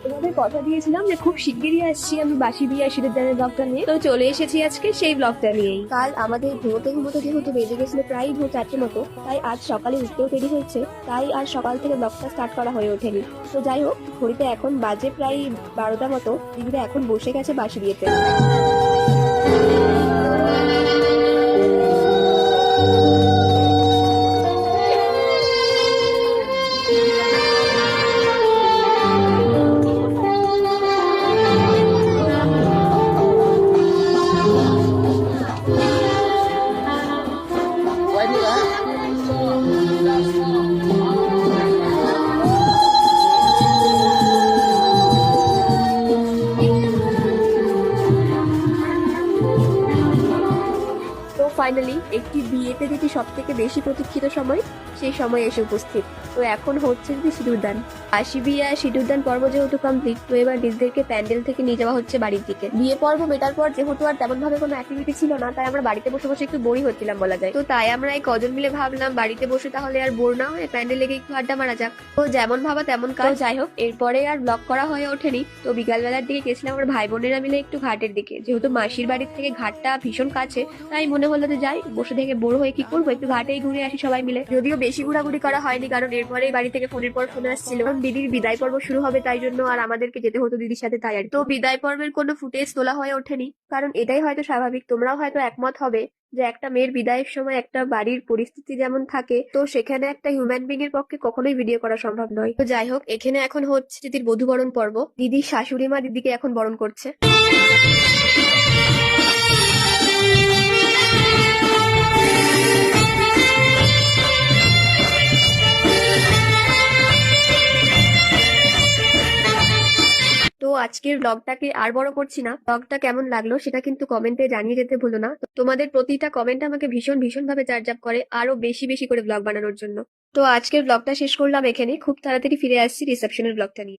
তোমাদের কথা দিয়েছিলাম যে খুব শিগগিরই আসছি আমি বাসি বিয়ে সিঁদুরদানের ব্লগটা নিয়ে, তো চলে এসেছি আজকে সেই ব্লগটা নিয়েই। কাল আমাদের ঘুমোতে ঘুমোতে যেহেতু বেজে গেছিল প্রায় ভোর 4টে মতো, তাই আজ সকালে উঠতেও দেরি হয়েছে, তাই আর সকাল থেকে ব্লগটা স্টার্ট করা হয়ে ওঠেনি। তো যাই হোক, ঘড়িতে এখন বাজে প্রায় 12টা মতো। দিদিরা এখন বসে গেছে বাসি বিয়েতে। তো ফাইনালি একটি বিয়েতে যেটি সব থেকে বেশি প্রতীক্ষিত সময়, সেই সময় এসে উপস্থিত। তো এখন হচ্ছে যে সিঁদুরদান। আশি বিয়ে আর সিঁদুরদান পর্ব যেহেতু কমপ্লিট, তো এবার দিদিদেরকে প্যান্ডেল থেকে নিয়ে যাওয়া হচ্ছে বাড়ির দিকে। বিয়ে পর্ব মেটার পর যেহেতু আর তেমন ভাবে কোনো অ্যাক্টিভিটি ছিল না, তাই আমরা বাড়িতে বসে বসে একটু বোরই হচ্ছিলাম বলা যায়। তো তাই আমরা এই কজন মিলে ভাবলাম বাড়িতে বসে তাহলে আর বোর না হয়ে প্যান্ডেলে গিয়ে একটু আড্ডা মারা যাক। তো যেমন ভাবা তেমন কাজ। যাই হোক, এরপরে আর ব্লগ করা হয়ে ওঠেনি। তো বিকালবেলার দিকে গেছিলাম আমার ভাই বোনেরা মিলে একটু ঘাটের দিকে, যেহেতু মাসির বাড়ির থেকে ঘাটটা ভীষণ কাছে, তাই মনে হলো যে যাই, বসে থেকে বোর হয়ে কি করবো, একটু ঘাটেই ঘুরে আসি সবাই মিলে। যদিও বেশি ঘোরাঘুরি করা হয়নি, কারণ এরপরেই বাড়ি থেকে ফোনের পর ফোন আসছিল, কারণ দিদির বিদায় পর্ব শুরু হবে, তাই জন্য আর আমাদেরকে যেতে হতো দিদির সাথে, তাই আর কি। তো বিদায় পর্বের কোনো ফুটেজ তোলা হয়ে ওঠেনি, কারণ এটাই হয়তো স্বাভাবিক, তোমরাও হয়তো একমত হবে যে একটা মেয়ের বিদায়ের সময় একটা বাড়ির পরিস্থিতি যেমন থাকে, তো সেখানে একটা হিউম্যান বিং এর পক্ষে কখনোই ভিডিও করা সম্ভব নয়। তো যাই হোক, এখানে এখন হচ্ছে দিদির বধূবরণ পর্ব। দিদির শাশুড়ি মা দিদিকে এখন বরণ করছে। তো আজকের ব্লগটাকে আর বড় করছি না, ব্লগটা কেমন লাগলো সেটা কিন্তু কমেন্টে জানিয়ে যেতে ভুলো না। তোমাদের প্রতিটা কমেন্ট আমাকে ভীষণ ভীষণ ভাবে চার্জ আপ করে আরো বেশি বেশি করে ব্লগ বানানোর জন্য। তো আজকের ব্লগটা শেষ করলাম এখানে, খুব তাড়াতাড়ি ফিরে আসছি রিসেপশনের ব্লগটা নিয়ে।